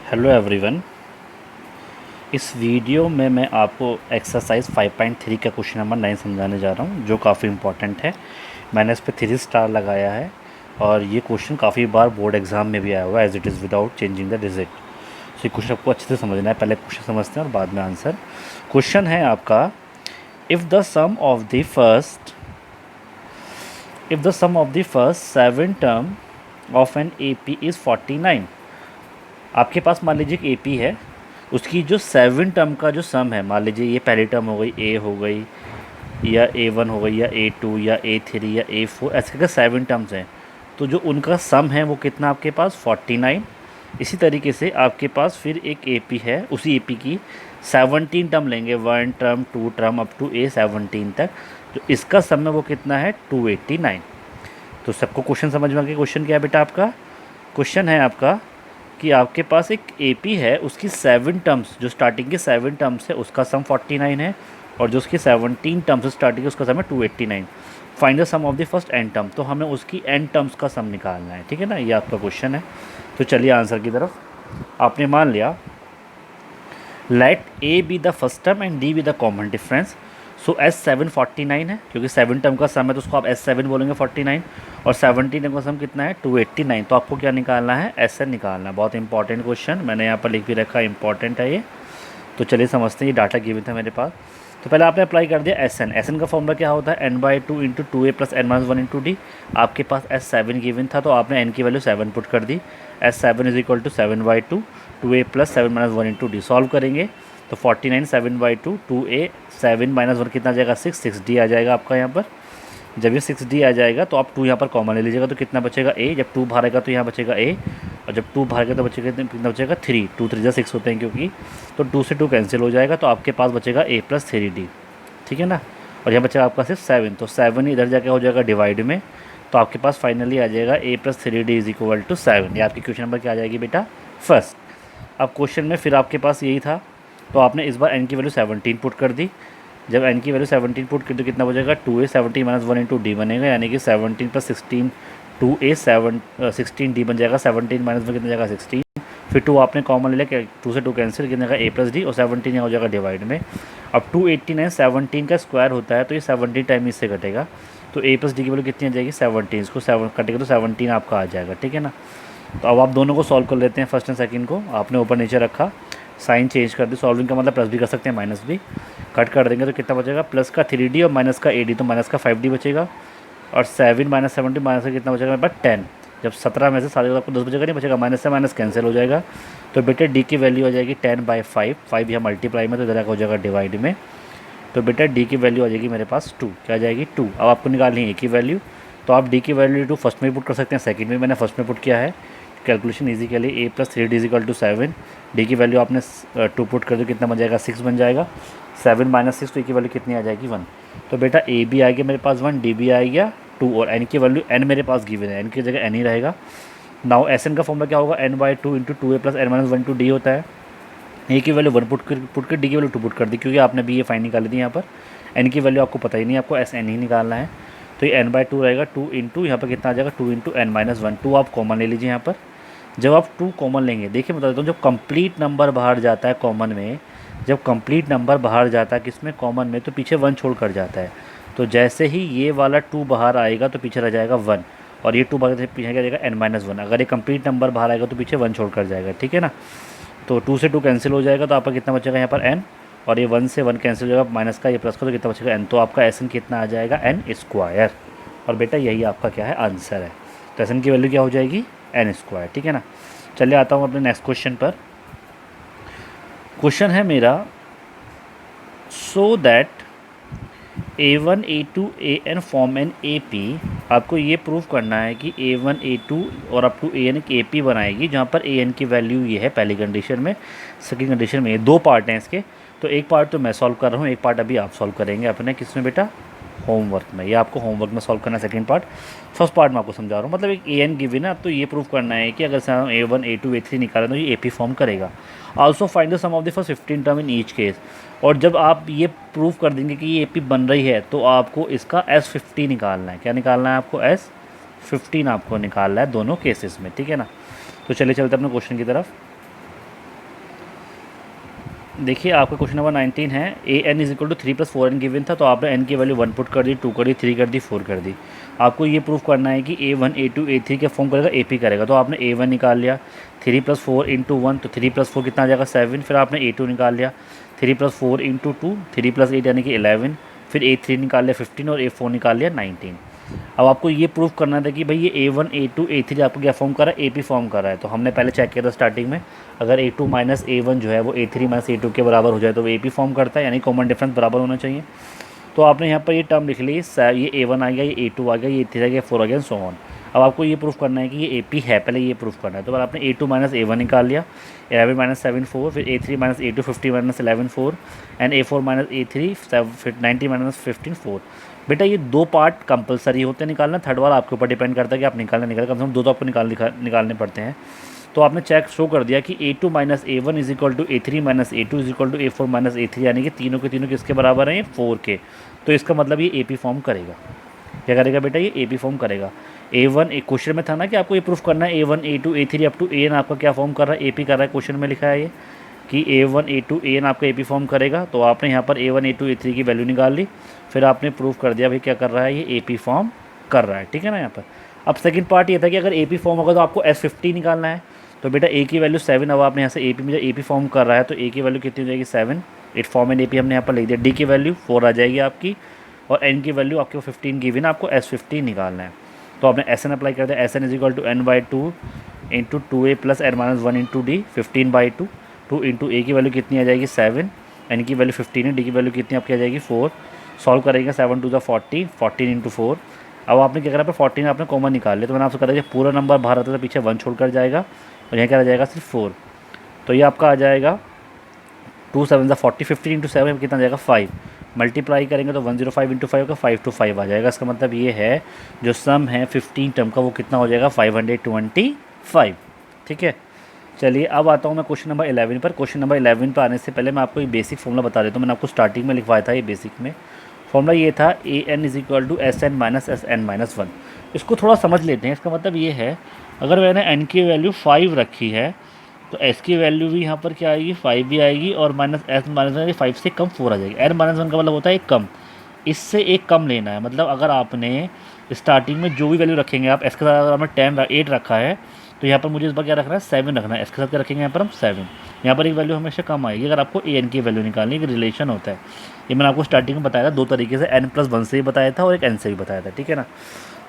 Hello everyone. इस video में मैं आपको एक्सरसाइज 5.3 का क्वेश्चन नंबर 9 समझाने जा रहा हूँ, जो काफ़ी इम्पोर्टेंट है। मैंने इस पर 3 स्टार लगाया है और ये क्वेश्चन काफ़ी बार बोर्ड एग्जाम में भी आया हुआ है, as it is without changing the digit. तो ये क्वेश्चन आपको अच्छे से समझना है। पहले क्वेश्चन समझते हैं और बाद में आंसर। क्वेश्चन है आपका, if the sum of the first 7 term of an A P is 49। आपके पास मान लीजिए एक AP है, उसकी जो 7 टर्म का जो सम है, मान लीजिए ये पहली टर्म हो गई A हो गई, या A1 हो गई, या A2 या A3 या A4, ऐसे करके 7 टर्म्स हैं। तो जो उनका सम है वो कितना आपके पास 49। इसी तरीके से आपके पास फिर एक AP है, उसी AP की 17 टर्म लेंगे, 1 term 2 term up to A17 तक। तो इसका सम है वो कितना है 289। तो सबको क्वेश्चन समझ में आ गया। क्वेश्चन क्या है बेटा आपका? क्वेश्चन है आपका कि आपके पास एक AP है, उसकी 7 टर्म्स, जो स्टार्टिंग के 7 टर्म्स है उसका सम 49 है, और जो उसकी 17 टर्म्स से स्टार्टिंग है उसका सम है 289। Find the sum of the first n term. तो हमें उसकी n टर्म्स का सम निकालना है, ठीक है ना। ये आपका क्वेश्चन है। तो चलिए आंसर की तरफ। आपने मान लिया let A be the first term and D be the common difference. So S7 49 है, क्योंकि 7 टर्म का सम है तो उसको आप S7 बोलेंगे 49, और 17 टर्म का सम कितना है 289। तो आपको क्या निकालना है? SN निकालना है। बहुत इंपॉर्टेंट क्वेश्चन, मैंने यहाँ पर लिख भी रखा है, इंपॉर्टेंट है ये। तो चलिए समझते हैं। ये डाटा गिवन था मेरे पास। तो पहले आपने अप्लाई कर दिया SN का फॉर्मूला क्या होता है? n/2 into 2a plus n-1 into D. आपके पास S7 गिवन था तो आपने n की वैल्यू 7 पुट कर दी। S7 is equal to 7/2 2a plus 7-1 into D. Solve करेंगे तो 49 7/2 2a 7-1 कितना आ जाएगा 6D आ जाएगा आपका यहाँ पर। जब ये 6D आ जाएगा तो आप 2 यहाँ पर कॉमन ले लीजिएगा, तो कितना बचेगा A। जब 2 बाहर आएगा तो यहाँ बचेगा A, और जब 2 बाहर आएगा तो बचेगा कितना बचेगा 3। 2 3 6 होते हैं क्योंकि, तो 2 से 2 कैंसिल हो जाएगा, तो आपके पास बचेगा A प्लस 3D, ठीक है ना। और यहाँ बचेगा आपका सिर्फ 7, तो 7 इधर जाके हो जाएगा डिवाइड में, तो आपके पास फाइनली आ जाएगा A plus 3D is equal to 7। ये आपकी क्वेश्चन नंबर क्या आ जाएगी बेटा? फर्स्ट। अब क्वेश्चन में फिर आपके पास यही था, तो आपने इस बार n की वैल्यू 17 पुट कर दी। जब n की वैल्यू 17 पुट कर दो कितना बचेगा 2a 17-1 इंटू डी बनेगा, यानी कि 17 प्लस 16 2a 16D बन जाएगा। 17-1 कितना जाएगा 16, फिर 2 आपने कॉमन ले लिया, 2 से 2 कैंसिल, कितना जाएगा a प्लस डी, और 17 यहाँ हो जाएगा डिवाइड में। अब 289 17 का स्क्वायर होता है, तो ये 17 टाइम इससे कटेगा, तो a प्लस डी की वैल्यू कितनी आ जाएगी 17। इसको 7 कटेगा तो 17 आपका आ जाएगा, ठीक है ना। तो अब आप दोनों को सॉल्व कर लेते हैं, फर्स्ट एंड सेकंड को। आपने ऊपर नीचे रखा, साइन चेंज कर दी। सॉल्विंग का मतलब प्लस भी कर सकते हैं माइनस भी। कट कर देंगे तो कितना बचेगा? प्लस का 3D और माइनस का AD, तो माइनस का 5D बचेगा, और 7 माइनस 17 माइनस का कितना बचेगा मेरे पास 10। जब 17 में से सारे आपको 10 बचेगा, नहीं बचेगा, माइनस से माइनस कैंसिल हो जाएगा। तो बेटे D की वैल्यू आ जाएगी 10/5। 5 यहाँ मल्टीप्लाई में, तो इधर हो जाएगा डिवाइड में। तो बेटा D की वैल्यू आ जाएगी मेरे पास 2। क्या आ जाएगी 2। अब आपको निकालनी है A की वैल्यू, तो आप D की वैल्यू 2 फर्स्ट में पुट कर सकते हैं, सेकंड में मैंने फर्स्ट में पुट किया है। कैलकुलेशन इजी के लिए A plus 3D is equal to 7। D की वैल्यू आपने 2 पुट कर दो, कितना बन जाएगा 6 बन जाएगा। 7 माइनस 6, तो ए की वैल्यू कितनी आ जाएगी 1। तो बेटा A भी आ गया मेरे पास 1, D भी आ गया 2, और n की वैल्यू n मेरे पास गिवन है, n की जगह n ही रहेगा। नाउ SN का फॉर्मूला क्या होगा? n/2 into 2a plus n-1 into D होता है। ए की वैल्यू 1 पुट कर डी की वैल्यू 2 पुट कर दी, क्योंकि आपने भी ये फाइन निकाली थी यहाँ पर। n की वैल्यू आपको पता ही नहीं, आपको SN ही निकालना है। तो ये n/2 रहेगा 2 इंटू यहाँ पर कितना आ जाएगा 2 इंटू n-1। 2 आप कॉमन ले लीजिए यहाँ पर। जब आप 2 कॉमन लेंगे, देखिए बता देता हूँ, जब कंप्लीट नंबर बाहर जाता है कॉमन में, जब कंप्लीट नंबर बाहर जाता है किसमें? कॉमन में, तो पीछे 1 छोड़ कर जाता है। तो जैसे ही ये वाला 2 बाहर आएगा तो पीछे रह जाएगा 1, और ये 2 बाहर पीछे क्या जाएगा n-1। अगर ये कंप्लीट नंबर बाहर आएगा तो पीछे 1 छोड़ कर जाएगा, ठीक है ना। तो 2 से 2 कैंसिल हो जाएगा, तो आपका कितना बचेगा यहाँ पर n, और ये 1 से 1 कैंसिल हो जाएगा, माइनस का ये प्लस का, तो कितना बचेगा n। तो आपका SN कितना आ जाएगा n²। और बेटा यही आपका क्या है? आंसर है। तो SN की वैल्यू क्या हो जाएगी? n², ठीक है ना। चलिए आता हूँ अपने नेक्स्ट क्वेश्चन पर। क्वेश्चन है मेरा, so that A1 A2 AN form an AP। आपको ये प्रूव करना है कि A1 A2 और अप टू AN एक AP बनाएगी, जहाँ पर AN की वैल्यू ये है पहली कंडीशन में। सेकंड कंडीशन में ये 2 पार्ट हैं इसके, तो एक पार्ट तो मैं सॉल्व कर रहा हूँ, एक पार्ट अभी आप सॉल्व करेंगे अपने किस में बेटा? होमवर्क में। ये आपको होमवर्क में सॉल्व करना है सेकंड पार्ट। फर्स्ट पार्ट में आपको समझा रहा हूँ, मतलब एक AN गिवन है, तो ये प्रूव करना है कि अगर हम A1 A2 A3 निकालें तो ये AP फॉर्म करेगा। Also find the sum of the first 15 term in each case. और जब आप ये प्रूव कर देंगे कि ये AP बन रही है, तो आपको इसका S50 निकालना है। क्या निकालना है आपको? S15 आपको निकालना है दोनों केसेस में, ठीक है ना। तो चलिए चलते अपने क्वेश्चन की तरफ। देखिए आपका क्वेश्चन नंबर 19 है, a n is equal to 3+4n given था, तो आपने एन की वैल्यू 1 पुट कर दी, 2 कर दी, 3 कर दी, 4 कर दी। आपको ये प्रूफ करना है कि A1 A2 A3 के फॉर्म करेगा, AP करेगा। तो आपने A1 निकाल लिया, 3+4 इंटू 1, तो 3+4 कितना आ जाएगा 7। फिर आपने A2 निकाल लिया, 3+4 इंटू 2, 3+8 यानी कि 11। फिर A3 निकाल लिया 15 और A4 निकाल लिया 19। अब आपको ये प्रूफ करना था कि भाई ये A1 A2 A3 आपको क्या फॉर्म कर रहा है, AP फॉर्म कर रहा है। तो हमने पहले चेक किया था स्टार्टिंग में, अगर A2 माइनस A1 जो है वो A3 माइनस A2 के बराबर हो जाए तो वो AP फॉर्म करता है, यानी कॉमन डिफरेंस बराबर होना चाहिए। तो आपने यहाँ पर ये टर्म लिख ली, ये A1 आ गया, ये A2 आ गया, ये A3 आ गया, 4 आ गया, सो ऑन। अब आपको ये प्रूफ करना है कि ये AP है, पहले ये प्रूफ करना है। तो आपने A2 माइनस A1 निकाल लिया, 11 माइनस 7 4, फिर A3 minus A2 50 minus 11 4, and A4 minus A3 फिर 90 माइनस 15 4। बेटा ये दो पार्ट कंपलसरी होते हैं निकालना, थर्ड वाला आपके ऊपर डिपेंड करता है कि आप निकालने कम से कम दो तो आपको निकालने पड़ते हैं। तो आपने चेक शो कर दिया कि A2 minus A1 is equal to A3 minus A2 is equal to A4 minus A3, यानी कि तीनों के तीनों किसके बराबर हैं, 4 के। तो इसका मतलब ये AP फॉर्म करेगा। क्या करेगा बेटा, ये AP फॉर्म करेगा। A1 एक क्वेश्चन में था ना कि आपको ये प्रूफ करना है A1 A2 A3 up to AN आपका क्या फॉर्म कर रहा है, AP कर रहा है। क्वेश्चन में लिखा है ये कि A1 A2 AN आपका AP फॉर्म करेगा। तो आपने यहाँ पर A1 A2 A3 की वैल्यू निकाल ली, फिर आपने प्रूफ कर दिया भाई क्या कर रहा है, ये AP फॉर्म कर रहा है। ठीक है ना। यहाँ पर अब सेकंड पार्ट ये था कि अगर AP फॉर्म होगा तो आपको S50 निकालना है। तो बेटा A की वैल्यू 7, अब आपने यहाँ से AP में जो AP फॉर्म कर रहा है तो A की वैल्यू कितनी हो जाएगी 7। इट फॉर्म एंड AP हमने यहाँ पर लिख दिया। D की वैल्यू 4 आ जाएगी आपकी, और N की वैल्यू आपके 15 गिवन, आपको S50 निकालना है। तो आपने SN अप्लाई कर दिया, SN is equal to N/2 into 2A plus N-1 into D, 15/2। 2 into A की वैल्यू कितनी आ जाएगी 7, N की वैल्यू 15 है, D की वैल्यू कितनी आपकी आ जाएगी 4। सॉल्व करेंगे 7 टू द 40, 14 इंटू 4। अब आपने क्या करा, पर 14 आपने कॉमन निकाल लिया। तो मैंने आपसे कहा था कि पूरा नंबर बाहर आता है तो पीछे 1 छोड़कर जाएगा, और यहाँ क्या आ जाएगा सिर्फ 4। तो ये आपका आ जाएगा 2 7 40, 15 इंटू 7 कितना आ जाएगा 5। मल्टीप्लाई करेंगे तो 105 इंटू 5 का 5 to 5 आ जाएगा। इसका मतलब ये है जो सम है 15 टर्म का वो कितना हो जाएगा 525। ठीक है। चलिए अब आता हूँ मैं क्वेश्चन नंबर 11 पर। क्वेश्चन नंबर 11 पर आने से पहले मैं आपको एक बेसिक फॉर्मूला बता देता हूँ। मैंने आपको स्टार्टिंग में लिखवाया था ये बेसिक में। फॉर्मूला ये था AN is equal to SN minus SN minus 1। इसको थोड़ा समझ लेते हैं। इसका मतलब ये है, अगर मैंने N की वैल्यू 5 रखी है तो S की वैल्यू भी यहाँ पर क्या आएगी 5 भी आएगी, और माइनस S माइनस 1 5 से कम 4 आ जाएगी। N माइनस 1 का मतलब होता है एक कम, इससे एक कम लेना है। मतलब अगर आपने स्टार्टिंग में जो भी वैल्यू रखेंगे आप, S के साथ अगर आपने 8 रखा है तो यहाँ पर मुझे इस बार क्या रखना है 7 रखना है। S के साथ क्या रखेंगे यहाँ पर हम 7। यहाँ पर एक वैल्यू हमेशा कम आएगी अगर आपको AN की वैल्यू निकालनी, एक रिलेशन होता है। ये मैंने आपको स्टार्टिंग में बताया था दो तरीके से, N+1 से भी बताया था और एक N से भी बताया था। ठीक है ना।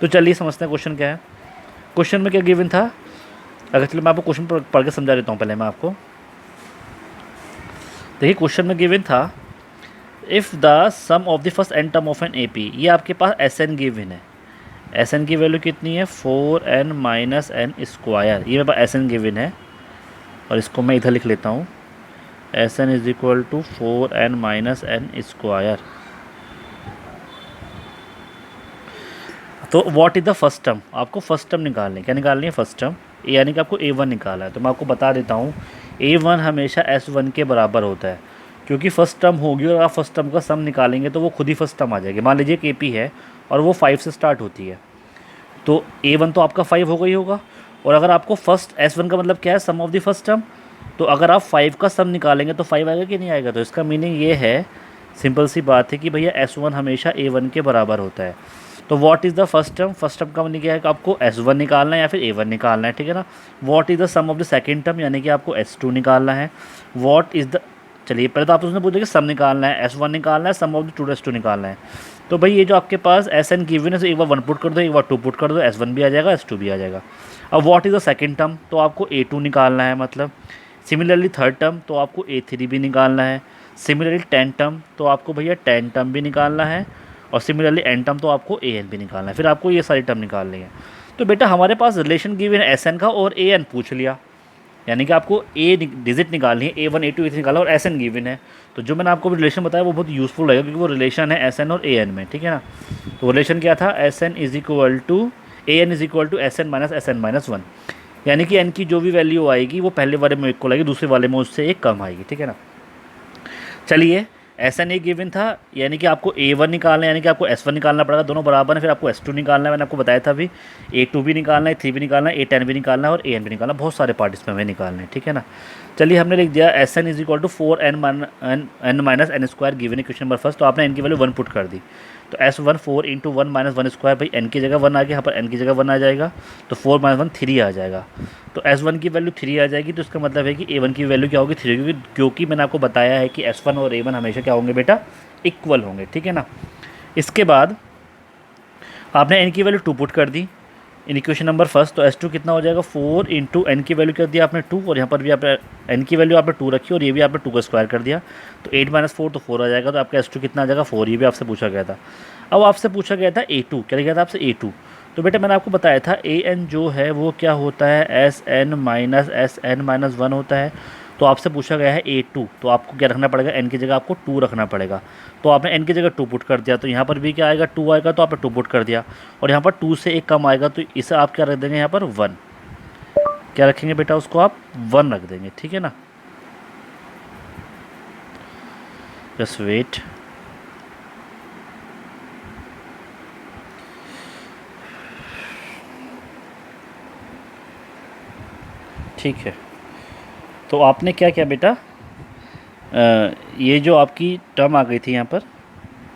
तो चलिए समझते हैं क्वेश्चन क्या है। क्वेश्चन में क्या गिवन था, अगर चलो मैं आपको क्वेश्चन पढ़ के समझा देता हूँ पहले मैं आपको। देखिए क्वेश्चन में गिवन था, if the sum of the first n term of an AP, ये आपके पास SN गिवन है। SN की वैल्यू कितनी है 4n माइनस n स्क्वायर, ये मेरे पास SN गिवन है, और इसको मैं इधर लिख लेता हूँ SN is equal to 4n minus n square. तो what is the first term, आपको फर्स्ट टर्म निकालनी है। क्या निकालनी है फर्स्ट टर्म, यानी कि आपको A1 निकाला है। तो मैं आपको बता देता हूँ A1 हमेशा S1 के बराबर होता है, क्योंकि फर्स्ट टर्म होगी और आप फर्स्ट टर्म का सम निकालेंगे तो वो खुद ही फर्स्ट टर्म आ जाएगी। मान लीजिए कि AP है और वो 5 से स्टार्ट होती है, तो A1 तो आपका 5 हो गई होगा। और अगर आपको फर्स्ट S1 का मतलब क्या है, सम ऑफ द फर्स्ट टर्म, तो अगर आप 5 का सम निकालेंगे तो 5 आएगा कि नहीं आएगा। तो इसका मीनिंग ये है, सिंपल सी बात है कि भैया S1 हमेशा A1 के बराबर होता है। तो what is the first term, first term का मतलब क्या है कि आपको S1 निकालना है या फिर A1 निकालना है। ठीक है ना। What is the sum of the second term, यानी कि आपको S2 निकालना है। व्हाट इज़ द, चलिए पहले तो आप उसने पूछा कि सम निकालना है, S1 निकालना है, सम ऑफ द 2 निकालना है। तो भाई ये जो आपके पास SN गिवन है, तो एक बार 1 पुट कर दो, एक बार 2 पुट कर दो, S1 भी आ जाएगा, S2 भी आ जाएगा। अब what is the second term, तो आपको A2 निकालना है। मतलब सिमिलरली थर्ड टर्म तो आपको A3 भी निकालना है। सिमिलरली 10 टर्म तो आपको भैया 10 टर्म भी निकालना है, और सिमिलरली n टर्म तो आपको AN भी निकालना है। फिर आपको ये सारी टर्म निकालनी है। तो बेटा हमारे पास रिलेशन गिवन है SN का और AN पूछ लिया, यानी कि आपको डिजिट निकालनी है, A1 A2 A3 निकाला और SN गिवन है। तो जो मैंने आपको रिलेशन बताया वो बहुत यूज़फुल रहेगा, क्योंकि वो रिलेशन है SN और AN में। ठीक है ना। तो रिलेशन क्या था, SN is equal to AN is equal to SN minus SN minus 1, यानी कि N की जो भी वैल्यू आएगी वो पहले वाले में इक्वल आएगी, दूसरे वाले में उससे एक कम आएगी। ठीक है ना। चलिए एस एन ए गिवन था, यानी कि आपको ए वन निकालना है, यानी कि आपको एस वन निकालना पड़ेगा, दोनों बराबर है। फिर आपको एस टू निकालना है, मैंने आपको बताया था अभी, ए टू भी निकालना है, थ्री भी निकालना है, ए टेन भी निकालना है और ए एन भी निकालना है। बहुत सारे पार्ट इसमें हमें निकालने हैं, ठीक है ना। चलिए हमने लिख दिया S N is equal to 4n minus N square given है क्वेश्चन नंबर फर्स्ट। तो आपने एन की वैल्यू 1 पुट कर दी, तो S one 4 into 1 minus 1 square, भाई एन की जगह 1 आ गया, यहाँ पर एन की जगह 1 आ जाएगा, तो 4 माइनस 1 3 आ जाएगा। तो एस वन की वैल्यू 3 आ जाएगी, तो इसका मतलब है कि ए वन की वैल्यू क्या होगी 3, क्योंकि मैंने आपको बताया है कि एस वन और ए वन हमेशा क्या होंगे बेटा, इक्वल होंगे, ठीक है ना। इसके बाद आपने एन की वैल्यू 2 पुट कर दी इन इक्वेशन नंबर फर्स्ट, तो एस टू कितना हो जाएगा 4 इंटू एन की वैल्यू कर दिया आपने 2, और यहाँ पर भी आपने एन की वैल्यू आपने 2 रखी और ये भी आपने 2 का स्क्वायर कर दिया, तो 8 माइनस 4 तो 4 आ जाएगा। तो आपका एस टू कितना आ जाएगा 4, ये भी आपसे पूछा गया था। अब आपसे पूछा गया था ए टू, क्या गया था आपसे ए टू। तो बेटा मैंने आपको बताया था ए एन जो है वो क्या होता है, एस एन माइनस 1 होता है। तो आपसे पूछा गया है ए टू, तो आपको क्या रखना पड़ेगा, एन की जगह आपको 2 रखना पड़ेगा। तो आपने एन की जगह 2 पुट कर दिया, तो यहाँ पर भी क्या आएगा 2 आएगा, तो आपने 2 पुट कर दिया, और यहाँ पर 2 से 1 कम आएगा, तो इसे आप क्या रख देंगे यहाँ पर 1, क्या रखेंगे बेटा, उसको आप 1 रख देंगे, ठीक है ना। जस्ट वेट, ठीक है। तो आपने क्या किया बेटा, ये जो आपकी टर्म आ गई थी यहाँ पर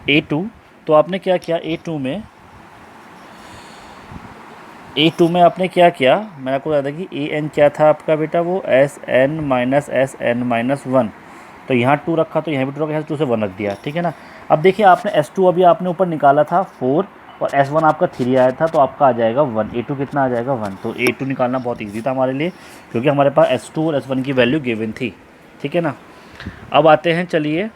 ए टू, तो आपने क्या किया ए टू में आपने क्या किया, मैंने आपको बताया था कि ए एन क्या था आपका बेटा, वो एस एन माइनस 1। तो यहाँ 2 रखा, तो यहाँ भी 2 रखा, यहाँ 2 से 1 रख दिया, ठीक है ना। अब देखिए आपने एस टू अभी आपने ऊपर निकाला था 4 और एस वन आपका 3 आया था, तो आपका आ जाएगा 1। ए टू कितना आ जाएगा 1। तो ए टू निकालना बहुत ईजी था हमारे लिए, क्योंकि हमारे पास एस टू और एस वन की वैल्यू गिवन थी, ठीक है ना। अब आते हैं चलिए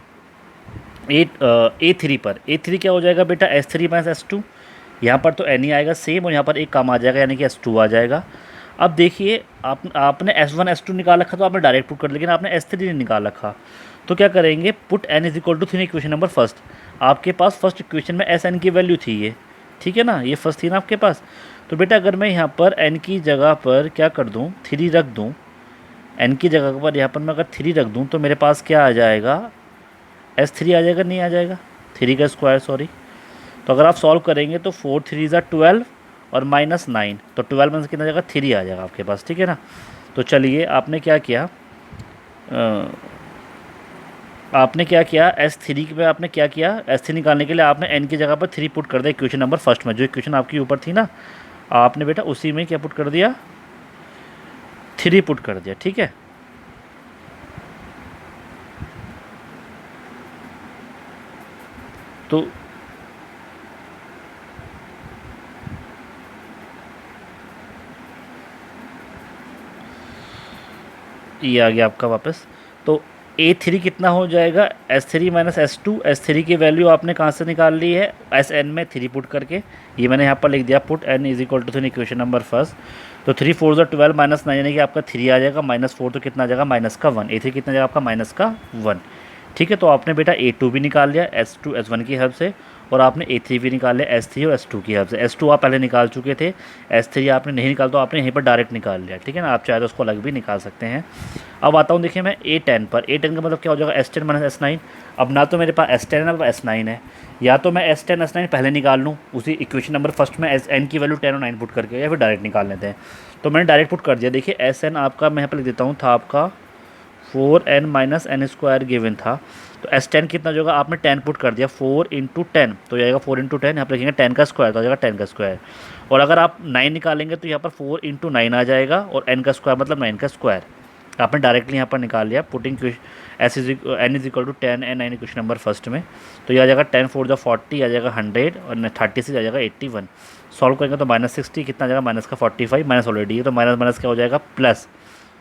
ए थ्री पर। ए थ्री क्या हो जाएगा बेटा, S three minus S two, यहाँ पर तो एन ही आएगा सेम, और यहाँ पर एक कम आ जाएगा, यानी कि एस टू आ जाएगा। अब देखिए आपने एस वन एस टू निकाल रखा, तो आपने डायरेक्ट पुट कर, लेकिन आपने एस थ्री नहीं निकाल रखा, तो क्या करेंगे, put N is equal to 3 equation number first. आपके पास फर्स्ट इक्वेशन में एस एन की वैल्यू थी ये, ठीक है ना, ये फर्स्ट थी ना आपके पास। तो बेटा अगर मैं यहाँ पर एन की जगह पर क्या कर दूँ, 3 रख दूँ, एन की जगह पर यहाँ पर मैं अगर 3 रख दूँ, तो मेरे पास क्या आ जाएगा, एस थ्री आ जाएगा, नहीं आ जाएगा, 3 का स्क्वायर सॉरी। तो अगर आप सॉल्व करेंगे तो 4 3 ज़ा 12 और माइनस 9, तो 12 में से कितना आ जाएगा 3 आ जाएगा आपके पास, ठीक है ना। तो चलिए आपने क्या किया, एस थ्री में आपने क्या किया, एस थ्री निकालने के लिए आपने एन की जगह पर 3 पुट कर दिया इक्वेशन नंबर फर्स्ट में, जो इक्वेशन आपकी ऊपर थी ना, आपने बेटा उसी में क्या पुट कर दिया, 3 पुट कर दिया, ठीक है। तो ये आ गया आपका वापस। तो ए थ्री कितना हो जाएगा, S three minus S two. S three की वैल्यू आपने कहाँ से निकाल ली है, एस एन में 3 पुट करके, ये मैंने यहाँ पर लिख दिया, put N is equal to 3 equation number first. तो 3 4 12 माइनस 9, यानी कि आपका 3 आ जाएगा, माइनस 4 तो कितना आ जाएगा माइनस का 1, ए थ्री कितना आ जाएगा आपका माइनस का 1, ठीक है। तो आपने बेटा ए टू भी निकाल लिया एस टू एस वन की हेल्प से, और आपने ए थ्री भी निकाल लिया एस थ्री और एस टू की हेल्प से। एस टू आप पहले निकाल चुके थे, एस थ्री आपने नहीं निकाल, तो आपने यहीं पर डायरेक्ट निकाल लिया, ठीक है ना। आप चाहे तो उसको अलग भी निकाल सकते हैं। अब आता हूँ देखिए मैं ए टेन पर। ए टेन का मतलब क्या हो जाएगा, S ten minus S nine. अब ना तो मेरे पास एस टेन है ना एस नाइन है, या तो मैं एस टेन एस नाइन पहले निकाल लूँ उसी इक्वेशन नंबर फर्स्ट में एस एन की वैल्यू 10 और 9 पुट करके, या फिर डायरेक्ट निकाल लेते हैं। तो मैंने डायरेक्ट पुट कर दिया। देखिए एस एन आपका मैं यहाँ पर लिख देता हूँ, था आपका 4n minus N square given था। तो एस टेन कितना जो होगा, आपने 10 पुट कर दिया, 4 इंटू 10 तो जाएगा 4 इंटू 10, यहाँ पर लिखेंगे 10 का स्क्वायर, तो आ जाएगा 10 का स्क्वायर। और अगर आप 9 निकालेंगे तो यहाँ पर 4 इंटू 9 आ जाएगा, और n का स्क्वायर मतलब 9 का स्क्वायर। आपने डायरेक्टली यहाँ पर निकाल लिया, putting S is N is equal to 10 and 9 question number first में। तो ये आ जाएगा 10 4 जा 40 आ जाएगा 100, और 30 से आ जाएगा 81। सॉल्व करेंगे तो माइनस 60 कितना आ जाएगा, माइनस का 45, माइनस ऑलरेडी है तो माइनस माइनस क्या हो जाएगा प्लस।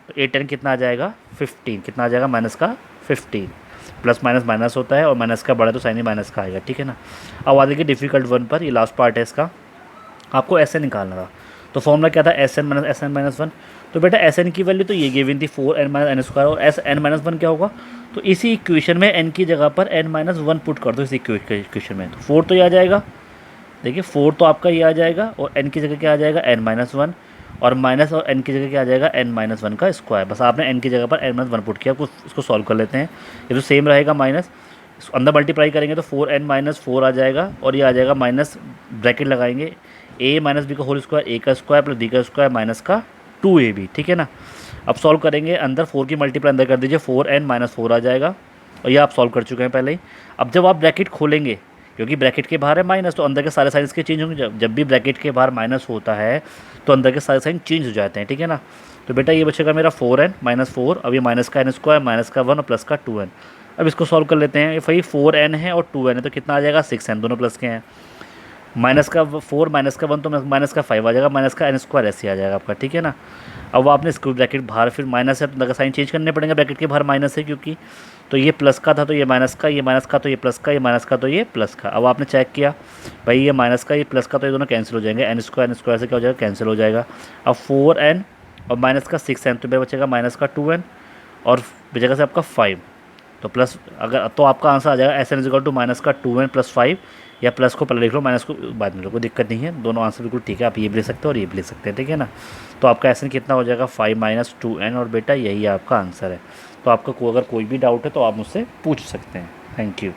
तो ए 10 कितना आ जाएगा 15, कितना आ जाएगा माइनस का 15। प्लस माइनस माइनस होता है, और माइनस का बड़ा तो साइन ही माइनस का आएगा, ठीक है ना। अब आ देखिए डिफिकल्ट वन पर, ये लास्ट पार्ट है इसका, आपको एस एन निकालना था। तो फॉर्मूला क्या था, एस एन माइनस वन। तो बेटा एस एन की वैल्यू तो ये गिवन थी 4n माइनस एन स्क्वायर, और एस एन माइनस वन क्या होगा, तो इसी इक्वेशन में n की जगह पर n माइनस वन पुट कर दो इसी इक्वेशन में। तो 4 तो ये आ जाएगा, देखिए 4 तो आपका ये आ जाएगा, और n की जगह क्या आ जाएगा n माइनस वन, और माइनस और n की जगह क्या आ जाएगा n माइनस वन का स्क्वायर। बस आपने n की जगह पर n माइनस वन पुट किया, इसको सॉल्व कर लेते हैं। ये तो सेम रहेगा माइनस, अंदर मल्टीप्लाई करेंगे तो 4n-4 आ जाएगा और ये आ जाएगा माइनस, ब्रैकेट लगाएंगे a माइनस बी का होल स्क्वायर, a का स्क्वायर प्लस b का स्क्वायर माइनस का 2ab, ठीक है ना। अब सॉल्व करेंगे, अंदर 4 की मल्टीप्लाई अंदर कर दीजिए, 4n-4 आ जाएगा और ये आप सॉल्व कर चुके हैं पहले ही। अब जब आप ब्रैकेट खोलेंगे, क्योंकि ब्रैकेट के बाहर है माइनस, तो अंदर के सारे साइन इसके चेंज होंगे। जब भी ब्रैकेट के बाहर माइनस होता है तो अंदर के सारे साइन चेंज हो जाते हैं, ठीक है ना। तो बेटा ये बचेगा मेरा 4n-4, अब ये माइनस का n स्क्वायर माइनस का 1 और प्लस का 2n। अब इसको सॉल्व कर लेते हैं। भाई 4n है और 2n है तो कितना आ जाएगा, 6n, दोनों प्लस के हैं। माइनस का 4 माइनस का 1 तो माइनस का 5 आ जाएगा, माइनस का n स्क्वायर ऐसे आ जाएगा आपका, ठीक है ना। अब आपने इसको ब्रैकेट बाहर, फिर माइनस है तो साइन चेंज करने पड़ेंगे, ब्रैकेट के बाहर माइनस है क्योंकि, तो ये प्लस का था तो ये माइनस का, ये माइनस का तो ये प्लस का, ये माइनस का तो ये प्लस का। अब आपने चेक किया भाई ये माइनस का ये प्लस का तो ये दोनों कैंसिल हो जाएंगे, n स्क्वायर से क्या हो जाएगा, कैंसिल हो जाएगा। अब 4n और माइनस का 6n तो बचेगा माइनस का 2n और बचेगा से आपका 5, तो प्लस, अगर तो आपका आंसर आ जाएगा S N is equal to minus का 2n प्लस 5, या प्लस को पहले लिख लो माइनस को बाद में लो, कोई दिक्कत नहीं है, दोनों आंसर बिल्कुल ठीक है। आप ये भी ले सकते हो और ये भी ले सकते हैं, ठीक है ना। तो आपका एस एन कितना हो जाएगा, 5 - 2n, और बेटा यही आपका आंसर है। तो आपका अगर कोई भी डाउट है तो आप मुझसे पूछ सकते हैं। Thank you.